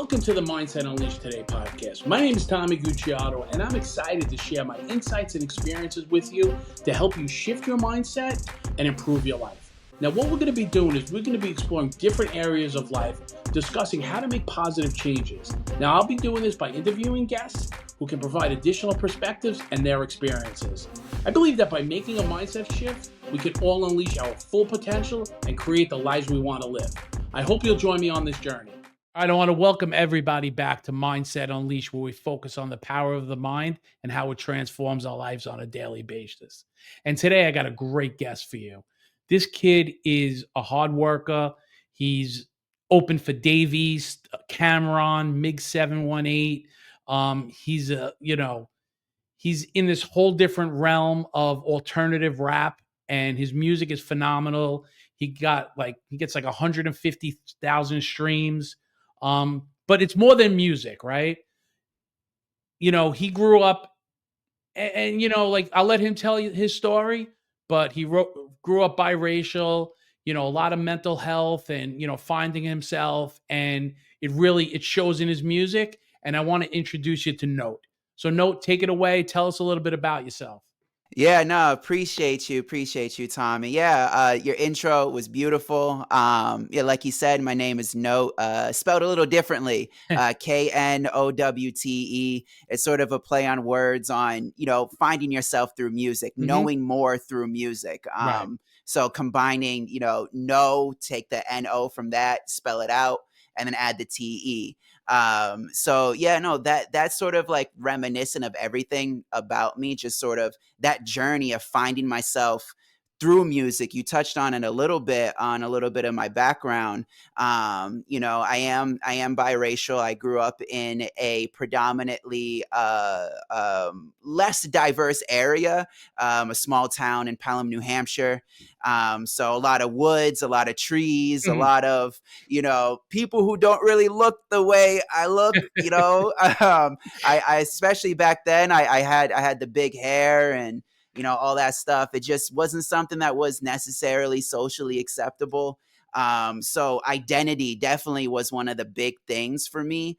Welcome to the Mindset Unleashed Today podcast. My name is Tommy Gucciardo, and I'm excited to share my insights and experiences with you to help you shift your mindset and improve your life. Now, what we're going to be doing is we're going to be exploring different areas of life, discussing how to make positive changes. Now, I'll be doing this by interviewing guests who can provide additional perspectives and their experiences. I believe that by making a mindset shift, we can all unleash our full potential and create the lives we want to live. I hope you'll join me on this journey. I want to welcome everybody back to Mindset Unleashed, where we focus on the power of the mind and how it transforms our lives on a daily basis. And today I got a great guest for you. This kid is a hard worker. He's open for Davies, Cameron, MiG 718. He's in this whole different realm of alternative rap, and his music is phenomenal. He gets like 150,000 streams. But it's more than music, right? You know, he grew up and I'll let him tell you his story, but he grew up biracial, a lot of mental health and, finding himself, and it shows in his music. And I want to introduce you to KnoWte. So KnoWte, take it away. Tell us a little bit about yourself. Yeah, no, appreciate you, Tommy. Yeah, your intro was beautiful. Yeah, like you said, my name is KnoWte, spelled a little differently, KNOWTE. It's sort of a play on words on, finding yourself through music, knowing more through music. Right. So combining, know, take the NO from that, spell it out, and then add the TE. So yeah, no, that's sort of like reminiscent of everything about me, just sort of that journey of finding myself through music. You touched on it a little bit of my background. I am biracial. I grew up in a predominantly less diverse area, a small town in Pelham, New Hampshire. So a lot of woods, a lot of trees, a lot of, people who don't really look the way I look, I especially back then, I had the big hair and, all that stuff. It just wasn't something that was necessarily socially acceptable. So identity definitely was one of the big things for me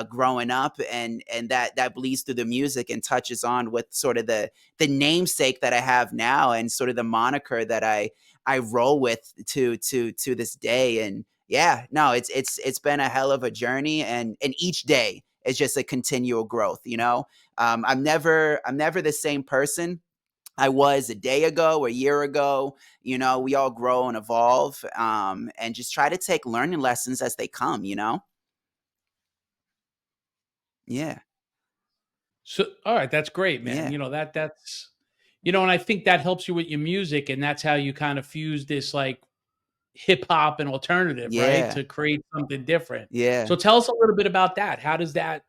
growing up, and that bleeds through the music and touches on with sort of the namesake that I have now, and sort of the moniker that I roll with to this day. And yeah, no, it's been a hell of a journey, and each day is just a continual growth. I'm never the same person I was a day ago, a year ago. We all grow and evolve, and just try to take learning lessons as they come. Yeah. So, all right, that's great, man. Yeah. That's and I think that helps you with your music, and that's how you kind of fuse this like hip hop and alternative, right? Yeah. To create something different. Yeah. So tell us a little bit about that. How does that,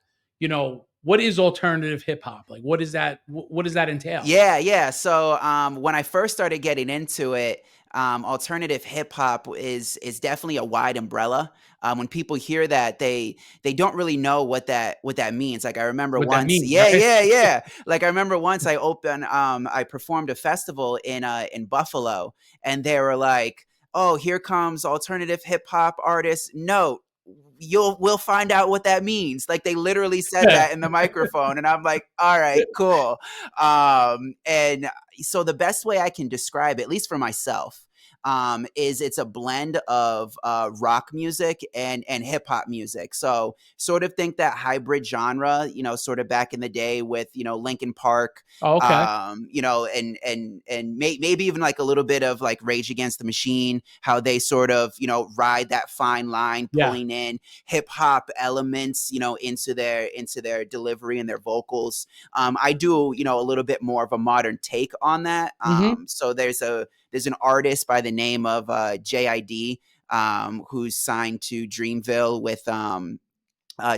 what is alternative hip hop? Like, what is that? What does that entail? Yeah. So when I first started getting into it, alternative hip hop is definitely a wide umbrella. When people hear that, they don't really know what that means. Like I remember What that once, means, yeah, right? yeah, yeah. Like I remember once I performed a festival in Buffalo, and they were like, "Oh, here comes alternative hip hop artist KnoWte. We'll find out what that means." Like they literally said that in the microphone, and I'm like, all right, cool. And so the best way I can describe it, at least for myself, is it's a blend of rock music and hip hop music. So sort of think that hybrid genre, sort of back in the day with, Linkin Park, Oh, okay. and maybe even like a little bit of like Rage Against the Machine, how they sort of, ride that fine line, Yeah. pulling in hip hop elements, into their delivery and their vocals. I do, a little bit more of a modern take on that. So there's an artist by the name of JID, who's signed to Dreamville with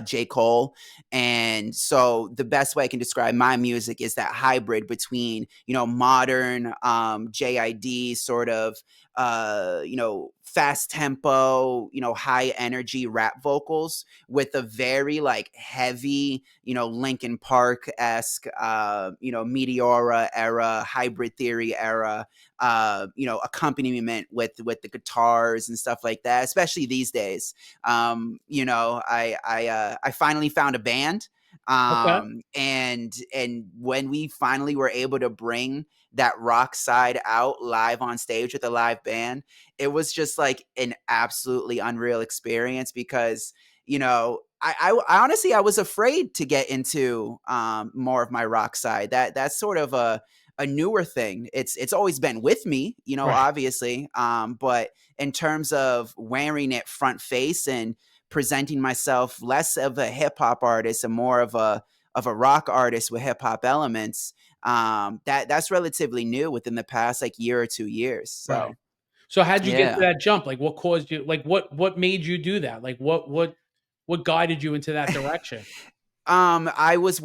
J. Cole. And so the best way I can describe my music is that hybrid between, modern JID sort of fast tempo, high energy rap vocals with a very like heavy, Linkin Park esque, Meteora era, Hybrid Theory era, accompaniment with the guitars and stuff like that. Especially these days, I finally found a band, Okay. and when we finally were able to bring that rock side out live on stage with a live band, it was just like an absolutely unreal experience because I honestly I was afraid to get into more of my rock side. That's sort of a newer thing. It's always been with me, Right. obviously, but in terms of wearing it front face and presenting myself less of a hip hop artist and more of a rock artist with hip hop elements, that's relatively new within the past like year or 2 years. Right. So So how'd you get to yeah. that jump? Like what caused you like what made you do that? Like what guided you into that direction? I was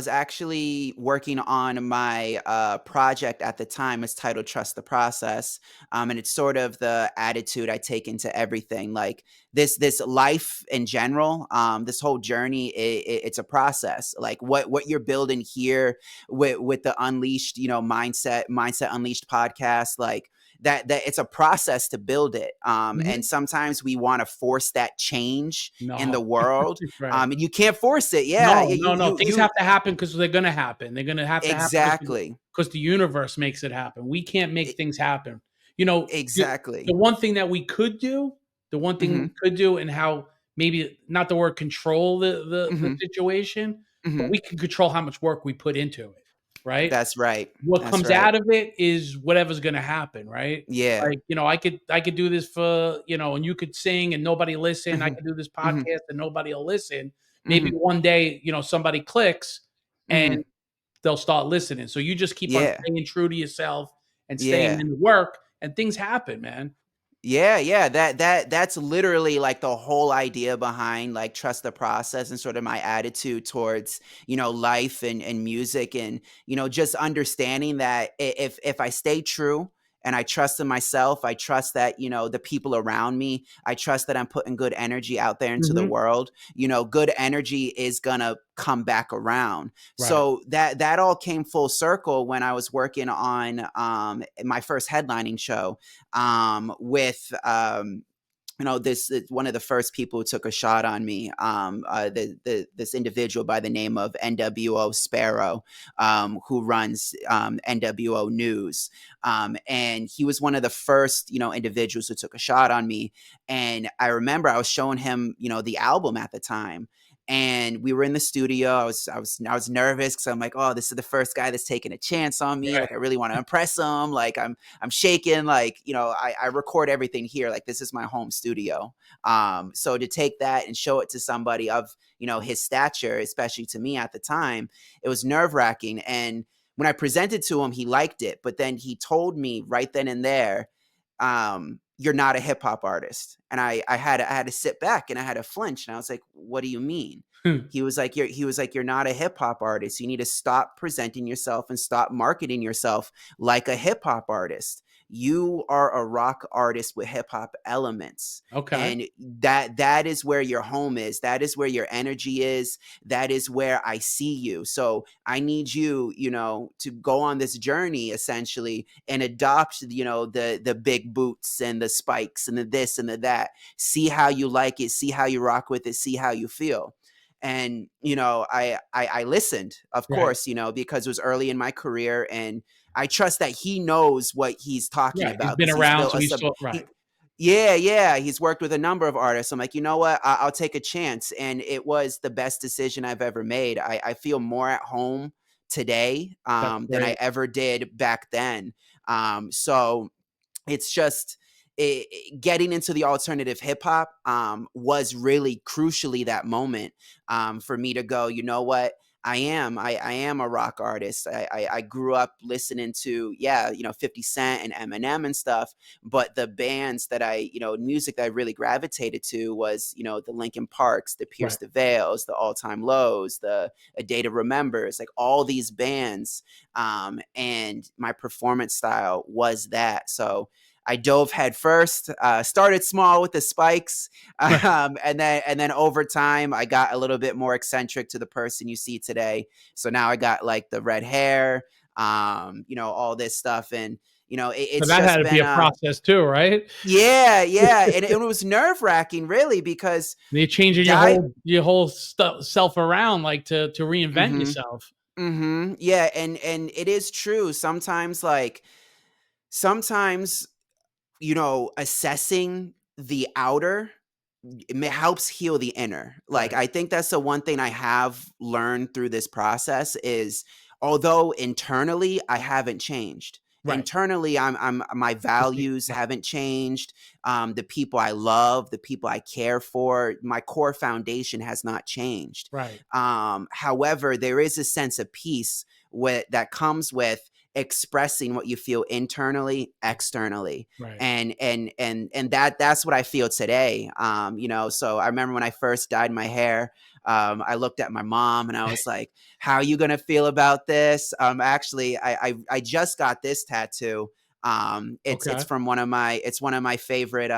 actually working on my project at the time. It's titled Trust the Process. And it's sort of the attitude I take into everything. Like this life in general, this whole journey, it's a process. Like what you're building here with the Unleashed, Mindset Unleashed podcast, like that it's a process to build it. And Mhm. sometimes we want to force that change in No. the world, Right. and you can't force it. Yeah, No, yeah, no, no. Things you have to happen because 'cause they're gonna happen. They're gonna have to happen because exactly, the universe makes it happen. We can't make e- things happen. You know, the exactly. one thing that we could do the one thing we Hmm. could do and how maybe not the word control the Hmm. situation, but Hmm. we can control how much work we put into it, right? That's right. What That's comes right. out of it is whatever's gonna happen, right? Yeah. Like, I could do this for and you could sing and nobody listen. I Hmm. could do this Hmm. podcast and nobody'll listen. Maybe Hmm. one day, somebody clicks and Hmm. they'll start listening. So you just keep on Yeah. staying true to yourself and staying Yeah. in the work and things happen, man. Yeah, yeah, that's literally like the whole idea behind like trust the process and sort of my attitude towards, life and music, and just understanding that if I stay true and I trust in myself, I trust that, the people around me, I trust that I'm putting good energy out there into the Mhm. world, good energy is gonna come back around. Right. So that all came full circle when I was working on my first headlining show, with this one of the first people who took a shot on me, this individual by the name of NWO Sparrow, who runs NWO News, and he was one of the first individuals who took a shot on me. And I remember I was showing him the album at the time, and we were in the studio. I was nervous because I'm like, oh, this is the first guy that's taking a chance on me. Right. Like I really want to impress him. Like I'm shaking. Like I record everything here. Like this is my home studio. So to take that and show it to somebody of his stature, especially to me at the time, it was nerve wracking. And when I presented to him, he liked it. But then he told me right then and there, you're not a hip hop artist. And I had to sit back and I had to flinch. And I was like, what do you mean? He was like, you're not a hip hop artist. You need to stop presenting yourself and stop marketing yourself like a hip hop artist. You are a rock artist with hip hop elements. Okay. And that is where your home is. That is where your energy is. That is where I see you. So I need you, to go on this journey essentially and adopt, the big boots and the spikes and the this and the that. See how you like it. See how you rock with it. See how you feel. And I listened, of Right. course, because it was early in my career, and I trust that he knows what he's talking Right. He's about been because he's around, built so a he's sub. so right. Yeah, yeah, he's worked with a number of artists. I'm like, you know what? I'll take a chance, and it was the best decision I've ever made. I feel more at home today, That's than I great. ever did back then. So it's just getting into the alternative hip hop was really crucially that moment, for me to go, you know what? I am a rock artist. I grew up listening to, 50 Cent and Eminem and stuff. But the bands that music that I really gravitated to was, the Linkin Parks, the Pierce Right. the Veils, the All Time Lows, the A Day to Remembers, like all these bands. And my performance style was that. So I dove head first, started small with the spikes, Right. and then over time I got a little bit more eccentric to the person you see today. So now I got like the red hair, all this stuff, and So it's that had just to be been a process too, right? yeah, yeah, and it was nerve wracking, really, because You're changing die. your whole self around, like to reinvent Mm-hmm, yourself. mm-hmm, yeah, and it is true. Sometimes assessing the outer helps heal the inner. Like, Right. I think that's the one thing I have learned through this process is, although internally I haven't changed. Right. Internally, I'm my values Right. haven't changed. The people I love, the people I care for, my core foundation has not changed. Right. However, there is a sense of peace that comes with expressing what you feel internally, externally, Right. and that's what I feel today. So I remember when I first dyed my hair, I looked at my mom and I was like, how are you gonna feel about this? Actually, I just got this tattoo. It's Okay. from one of my favorite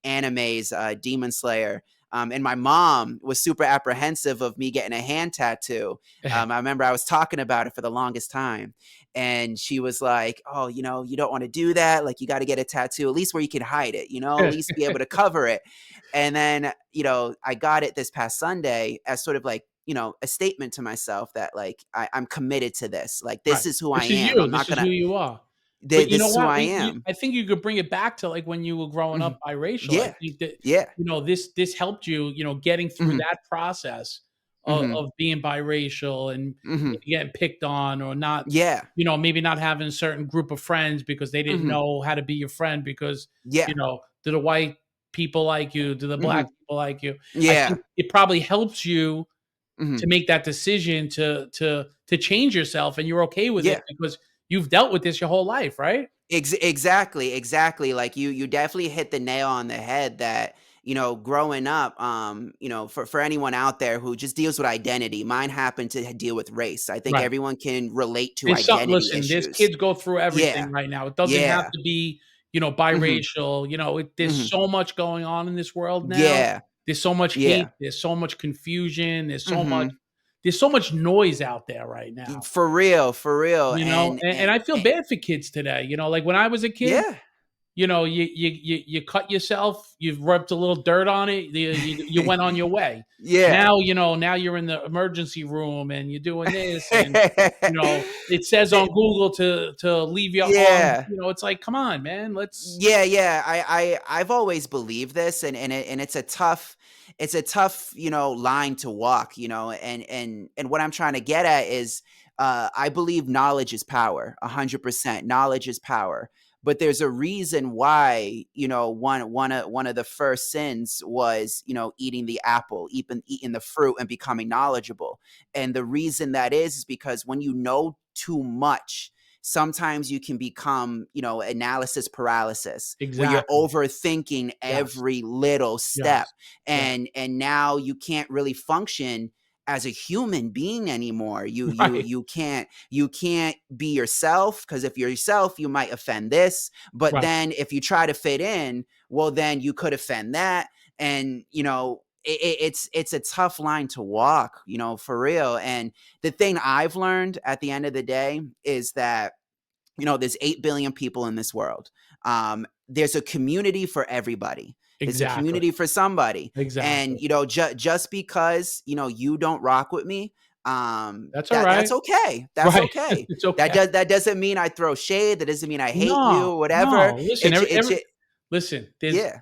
animes, Demon Slayer. And my mom was super apprehensive of me getting a hand tattoo. I remember I was talking about it for the longest time, and she was like, oh, you don't want to do that. Like, you got to get a tattoo, at least where you can hide it, at least be able to cover it. And then, I got it this past Sunday as sort of like, a statement to myself that, like, I'm committed to this. Like, this Right. is who I This is am. you. I'm not This is who gonna, you are. But you this know is who what? I am. I think you could bring it back to like when you were growing Mhm. up biracial. I Yeah. think that Yeah. this helped you, getting through Hmm. that process Hmm. of being biracial and Hmm. getting picked on or not, Yeah. maybe not having a certain group of friends because they didn't Hmm. know how to be your friend because, Yeah. do the white people like you? Do the Hmm. black people like you? I Yeah. think it probably helps you Hmm. to make that decision to change yourself, and you're okay with it Yeah. because you've dealt with this your whole life, right? Exactly, exactly. Like, you definitely hit the nail on the head that, growing up, for anyone out there who just deals with identity, mine happened to deal with race. I think Right. everyone can relate to And some identity listen, there's issues. kids go through everything Yeah. right now. It doesn't have Yeah. to be, Hmm. biracial, there's Hmm. so much going on in this world now. Yeah. There's so much hate, Yeah. there's so much confusion, Hmm. there's so much noise out there right now, For real. For real. and I feel bad for kids today, like when I was a kid, Yeah. you cut yourself, you've rubbed a little dirt on it, you went on your way. Yeah. Now, now you're in the emergency room and you're doing this and, it says on The- Google to leave your arm, yeah. it's like, come on, man, let's Yeah, yeah. I've always believed this, and it's a tough, line to walk, and what I'm trying to get at is, I believe knowledge is power, 100%. Knowledge is power. But there's a reason why, one of the first sins was, eating the apple, eating the fruit and becoming knowledgeable. And the reason that is because when you know too much, sometimes you can become, analysis paralysis, where you're exactly. overthinking Yes. every little step, Yes. Yes. and now you can't really function as a human being anymore. Right. You can't be yourself, because if you're yourself, you might offend this. But Right. then if you try to fit in, well, then you could offend that, and it's a tough line to walk, for real. And the thing I've learned at the end of the day is that, there's 8 billion people in this world. There's a community for everybody. There's a Exactly. community for somebody. And, Exactly. just because, you don't rock with me, That's all right. that's okay. That's Right. okay. It's okay. That doesn't mean I throw shade. That doesn't mean I hate you No, or whatever. no. Listen, listen, Yeah,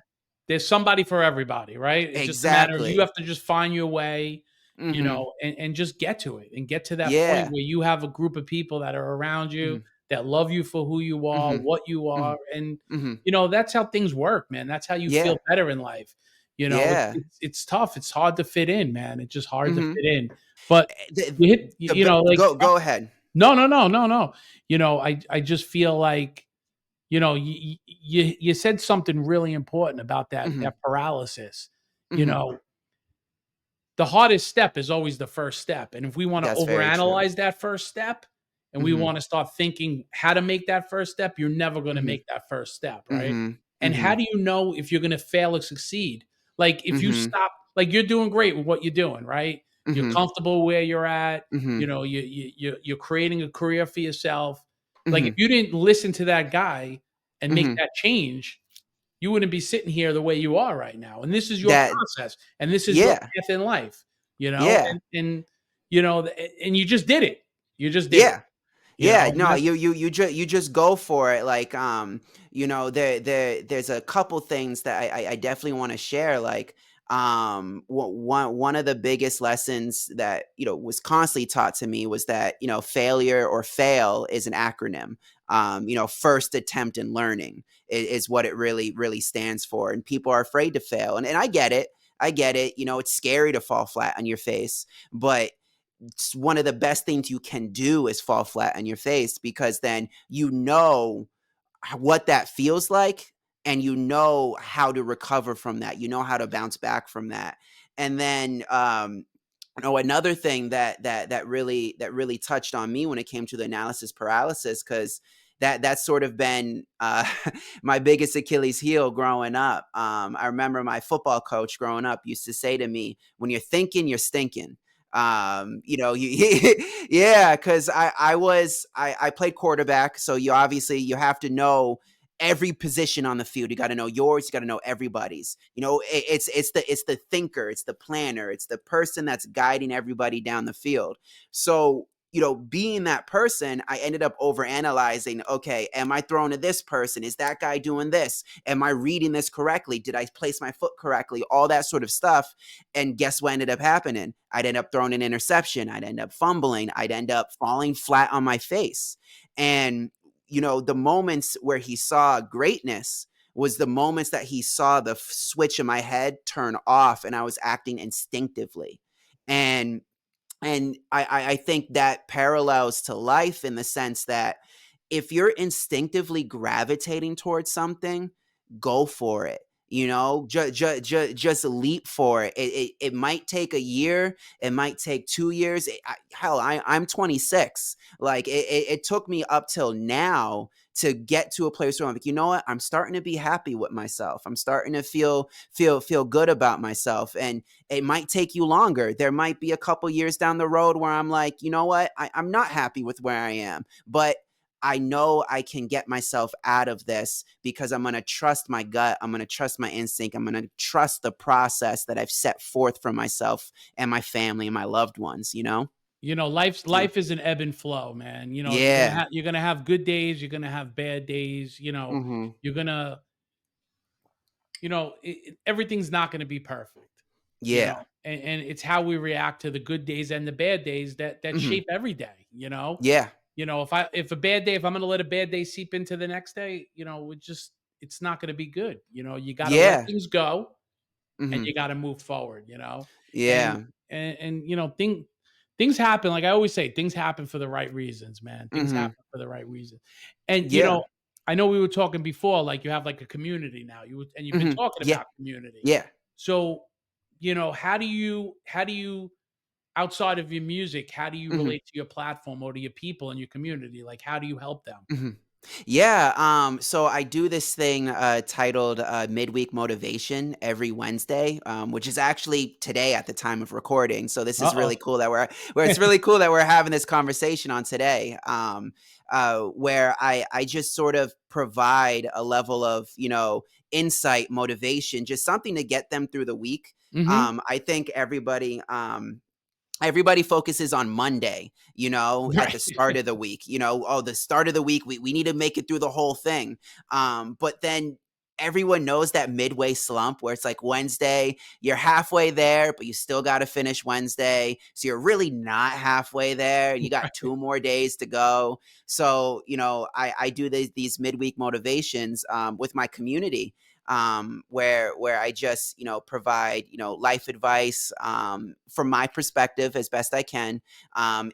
there's somebody for everybody, right? It's just a matter of you exactly. have to just find your way, Hmm. and just get to it and get to that point Yeah. where you have a group of people that are around you Hmm. that love you for who you are, Hmm. what you Hmm. are, and Hmm. that's how things work, man. That's how you feel Yeah. better in life. You know, Yeah. it's tough. It's hard to fit in, man. It's just hard to Mhm. fit in. But The you hit, the you know, like go ahead. no, no, no, no, no. You know, I just feel like, you know, you said something really important about Mhm. that paralysis. You Mhm. know, the hardest step is always the first step. And if we want to That's very true. overanalyze that first step and we Mhm. want to start thinking how to make that first step, you're never going to Mhm. make that first step, right? Mhm. And how Mhm. do you know if you're going to fail or succeed? Like if you Mhm. stop, like you're doing great with what you're doing, right? You're Mhm. comfortable where you're at. You Mhm. know, you're creating a career for yourself. Like if Mhm. you didn't listen to that guy and make Mhm. that change, you wouldn't be sitting here the way you are right now. And this is your That process, and this is your yeah. path in life, you know, Yeah. and you know, and you just did it. You just did it, Yeah. you Yeah, know. And no, that's you just go for it. Like, there's a couple things that I definitely want to share. Like, one of the biggest lessons that was constantly taught to me was that failure or fail is an acronym. First attempt in learning is what it really stands for, and people are afraid to fail, and I get it. I get it. It's scary to fall flat on your face, but one of the best things you can do is fall flat on your face, because then what that feels like, and how to recover from that, how to bounce back from that. And then another thing that really touched on me when it came to the analysis paralysis, because that's sort of been my biggest Achilles heel growing up. I remember my football coach growing up used to say to me, when you're thinking, you're stinking. Yeah, because I played quarterback, so you have to know every position on the field. You got to know yours. You got to know everybody's. It's the thinker, it's the planner, it's the person that's guiding everybody down the field. So being that person, I ended up overanalyzing. Okay, am I throwing to this person? Is that guy doing this? Am I reading this correctly? Did I place my foot correctly? All that sort of stuff. And guess what ended up happening? I'd end up throwing an interception. I'd end up fumbling. I'd end up falling flat on my face. And the moments where he saw greatness was the moments that he saw the switch in my head turn off, and I was acting instinctively. And I think that parallels to life, in the sense that if you're instinctively gravitating towards something, go for it. Just leap for it. It might take a year. It might take 2 years. I'm 26. Like, it took me up till now to get to a place where I'm like, you know what? I'm starting to be happy with myself. I'm starting to feel good about myself. And it might take you longer. There might be a couple years down the road where I'm like, you know what? I'm not happy with where I am, but I know I can get myself out of this, because I'm going to trust my gut. I'm going to trust my instinct. I'm going to trust the process that I've set forth for myself and my family and my loved ones, life is an ebb and flow, man. You're gonna Yeah. have good days. You're gonna have bad days. Mhm. You're gonna everything's not gonna be perfect. Yeah. And it's how we react to the good days and the bad days that Mhm. shape every day. Yeah. If I'm going to let a bad day seep into the next day, it's not going to be good. You got to let Yeah. things go and Mhm. you got to move forward, and, Yeah. things happen. Like I always say, things happen for the right reasons, man. Things Mhm. happen for the right reasons. And, Yeah. I know we were talking before, like you have like a community now and you've been Mhm. talking Yeah. about community. Yeah. So, how do you outside of your music, how do you Mhm. relate to your platform or to your people in your community? Like, how do you help them? Mhm. Yeah, so I do this thing titled Midweek Motivation every Wednesday, which is actually today at the time of recording. So this is Uh-oh. really cool that it's really cool that we're having this conversation on today, where I just sort of provide a level of insight, motivation, just something to get them through the week. Mhm. I think everybody focuses on Monday, at the Right. start of the week, oh, the start of the week, we need to make it through the whole thing. But then everyone knows that midway slump where it's like Wednesday, you're halfway there, but you still got to finish Wednesday. So you're really not halfway there. You got 2 more days to go. So, I do these midweek motivations with my community. where I just, provide, life advice, from my perspective as best I can,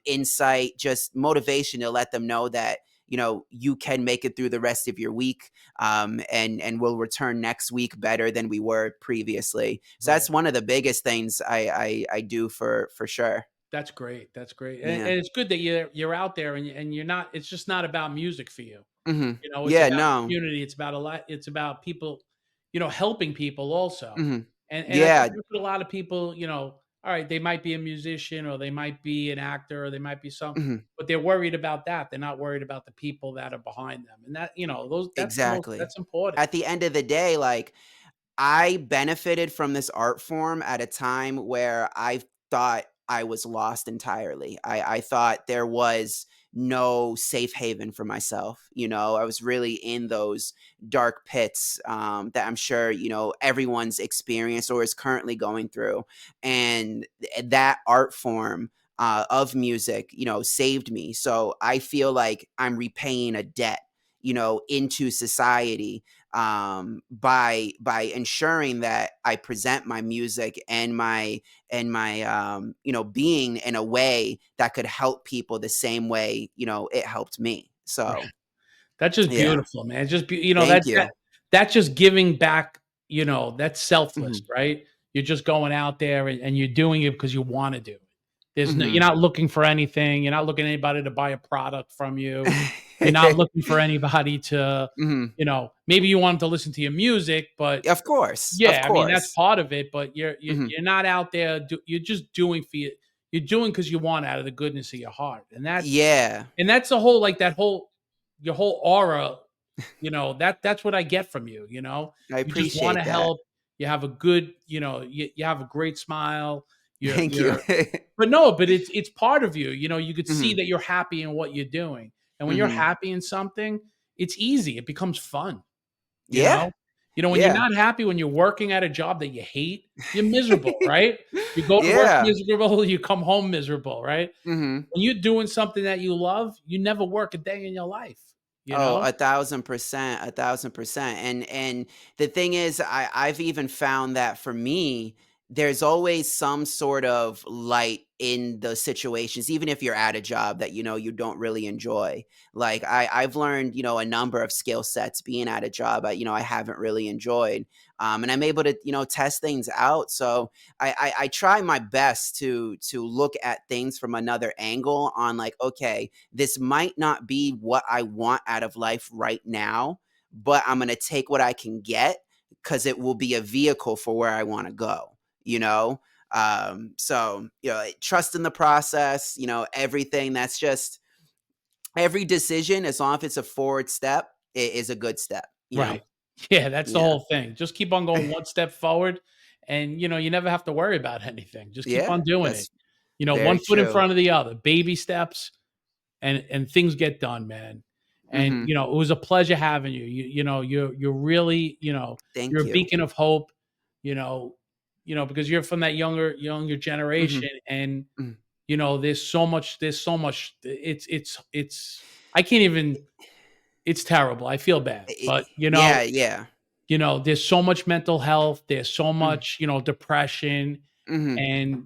insight, just motivation to let them know that, you can make it through the rest of your week, and we'll return next week better than we were previously. So Right. that's one of the biggest things I do for sure. That's great. That's great. Yeah. And it's good that you're out there and you're not, it's just not about music for you. Hmm. It's Yeah. about No. community. It's about a lot. It's about people, helping people also. Hmm. And I think Yeah. that's what a lot of people, all right, they might be a musician or they might be an actor or they might be some, Hmm. but they're worried about that. They're not worried about the people that are behind them. And that, Exactly. that's important. At the end of the day, like, I benefited from this art form at a time where I thought I was lost entirely. I thought there was no safe haven for myself. I was really in those dark pits, that I'm sure, everyone's experienced or is currently going through. And that art form, of music, saved me. So I feel like I'm repaying a debt, into society, by ensuring that I present my music and my being in a way that could help people the same way it helped me. So That's just yeah, beautiful, man. Just thank you. that's just giving back, that's selfless, Hmm. right? You're just going out there and you're doing it because you wanna do it. You're Hmm. not looking for anything, you're not looking at anybody to buy a product from you. You're not looking for anybody to, Hmm. maybe you want them to listen to your music, but Of course, of yeah, I mean, that's course. part of it, but Hmm. you're not out there you're just doing for you. You're doing because you want out of the goodness of your heart, Yeah, and that's the whole like, that whole your whole aura, that's what I get from you, I You just wanna appreciate that. help, you have a good, you have a great smile, Thank you. you're but no, but it's part of you, you could see Hmm. that you're happy in what you're doing, and when you're Hmm. happy in something, it's easy, it becomes fun, you Yeah, know? When you're yeah. not happy, when you're working at a job that you hate, you're miserable, right? You go to work Yeah. miserable, you come home miserable, right? Hmm. When you're doing something that you love, you never work a day in your life, you Oh, know? 1,000%, 1,000%. And the thing is, I've even found that for me, there's always some sort of light in the situations, even if you're at a job that you don't really enjoy. Like I've learned, a number of skill sets being at a job I haven't really enjoyed. And I'm able to, test things out. So I try my best to look at things from another angle on, like, okay, this might not be what I want out of life right now, but I'm going to take what I can get because it will be a vehicle for where I want to go, you know? So, trust in the process, everything that's just every decision, as long as it's a forward step, it is a good step. Right. Yeah, that's the Yeah. whole thing. Just keep on going one step forward and, you never have to worry about anything. Just keep Yeah. on doing it. That's One very foot in true. front of the other, baby steps and things get done, man. And, Hmm. it was a pleasure having you. You're really, you're Thank a you. beacon of hope, you know, because you're from that younger Hmm. generation and, Hmm. there's so much it's I can't even it's terrible. I feel bad. But, Yeah. Yeah. there's so much mental health, there's so Hmm. much, depression, Hmm. and,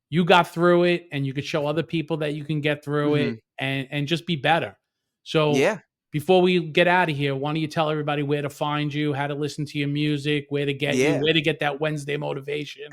you got through it and you could show other people that you can get through it Hmm. and just be better. So, Yeah. before we get out of here, why don't you tell everybody where to find you, how to listen to your music, where to get you, Yeah. where to get that Wednesday motivation?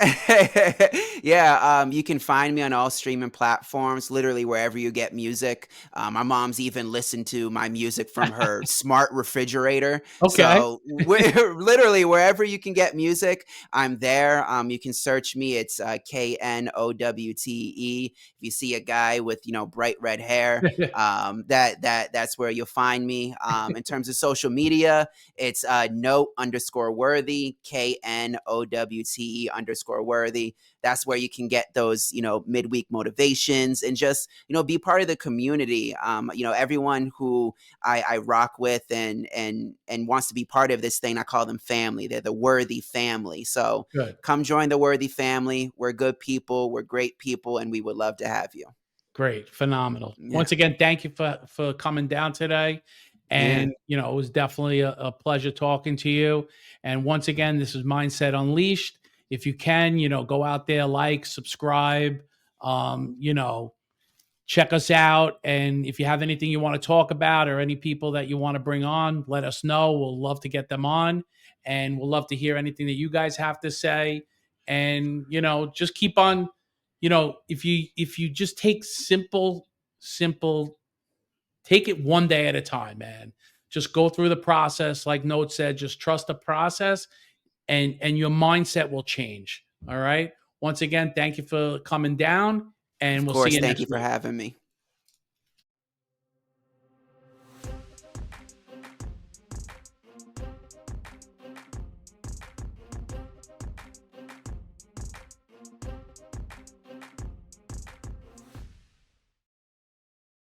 Yeah, you can find me on all streaming platforms, literally wherever you get music. My mom's even listened to my music from her smart refrigerator. Okay. So literally wherever you can get music, I'm there. You can search me. It's KNOWTE. If you see a guy with bright red hair, that's where you'll find me. In terms of social media, it's KNOWTE_worthy, KNOWTE_worthy. That's where you can get those, midweek motivations and just, be part of the community. Everyone who I rock with and wants to be part of this thing, I call them family. They're the worthy family. So Good. come join the worthy family. We're good people. We're great people, and we would love to have you. Great. Phenomenal. Yeah. Once again, thank you for coming down today. Yeah. And, it was definitely a pleasure talking to you. And once again, this is Mindset Unleashed. If you can, go out there, like, subscribe, um, you know, check us out. And if you have anything you want to talk about or any people that you want to bring on, let us know. We'll love to get them on, and we'll love to hear anything that you guys have to say. And, just keep on, if you just take simple, take it one day at a time, man. Just go through the process. Like KnoWte said, just trust the process, and your mindset will change. All right. Once again, thank you for coming down, and Of we'll see course. you Thank next you for week. having me.